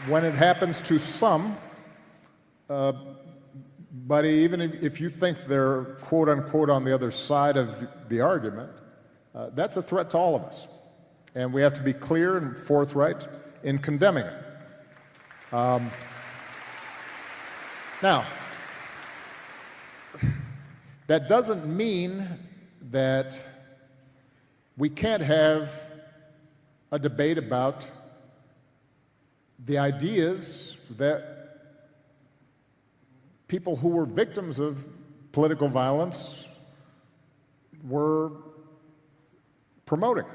when it happens to some, but even if you think they're quote unquote on the other side of the argument, that's a threat to all of us. And we have to be clear and forthright in condemning it. Now, that doesn't mean that we can't have a debate about the ideas that people who were victims of political violence were promoting.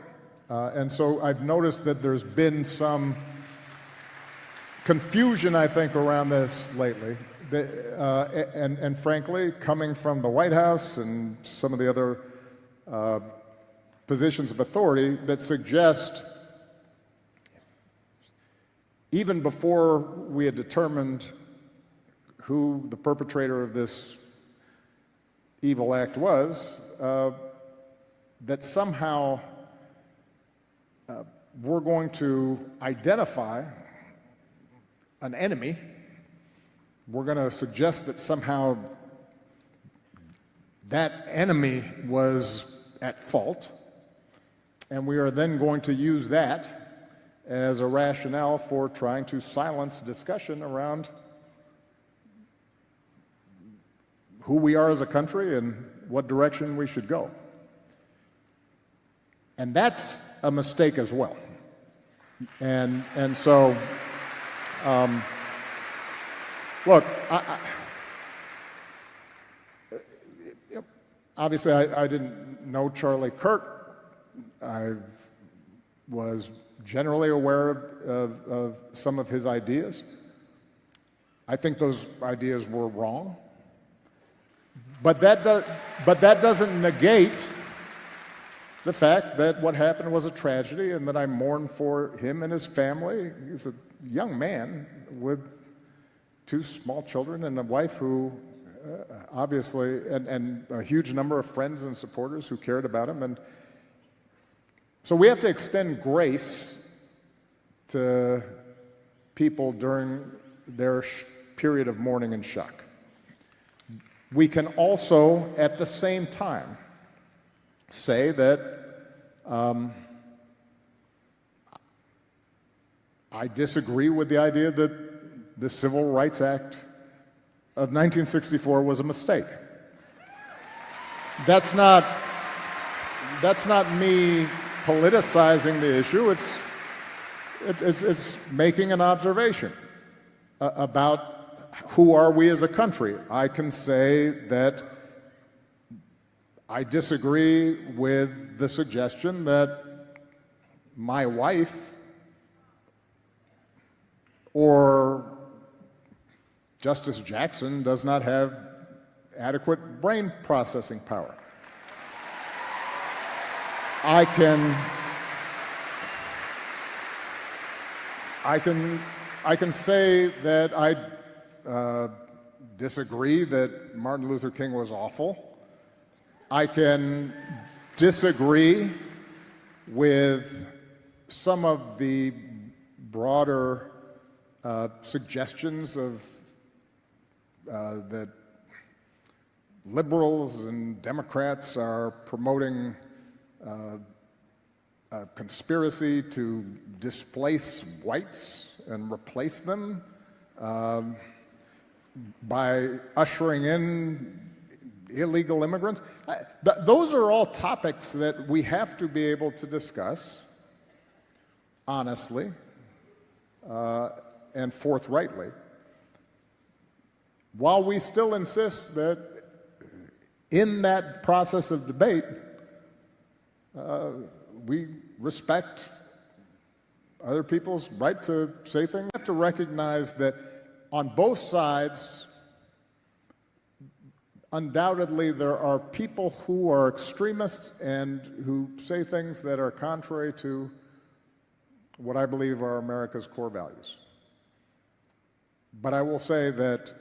And so I've noticed that there's been some confusion, I think, around this lately. And frankly, coming from the White House and some of the other positions of authority that suggest, even before we had determined who the perpetrator of this evil act was, that somehow we're going to identify an enemy. We're going to suggest that somehow that enemy was at fault, and we are then going to use that as a rationale for trying to silence discussion around who we are as a country and what direction we should go. And that's a mistake as well. And so, look, obviously I didn't know Charlie Kirk. I was generally aware of some of his ideas. I think those ideas were wrong. But that doesn't negate the fact that what happened was a tragedy and that I mourn for him and his family. He's a young man with 2 small children and a wife who obviously, and a huge number of friends and supporters who cared about him. And so we have to extend grace to people during their period of mourning and shock. We can also, at the same time, say that I disagree with the idea that the Civil Rights Act of 1964 was a mistake. That's not me politicizing the issue. It's making an observation about who are we as a country. I can say that I disagree with the suggestion that my wife or Justice Jackson does not have adequate brain processing power. I can say that I disagree that Martin Luther King was awful. I can disagree with some of the broader suggestions of that liberals and Democrats are promoting a conspiracy to displace whites and replace them by ushering in illegal immigrants. Those are all topics that we have to be able to discuss honestly and forthrightly, while we still insist that in that process of debate, we respect other people's right to say things. We have to recognize that on both sides, undoubtedly there are people who are extremists and who say things that are contrary to what I believe are America's core values. But I will say that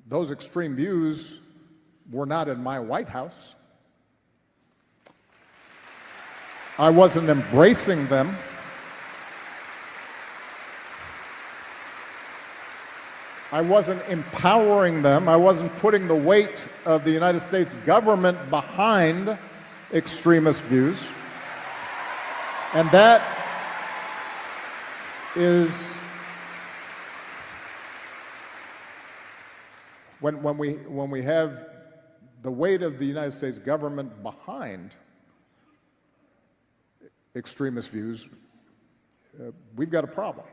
those extreme views were not in my White House. I wasn't embracing them. I wasn't empowering them. I wasn't putting the weight of the United States government behind extremist views. And that is when we have the weight of the United States government behind extremist views, we've got a problem.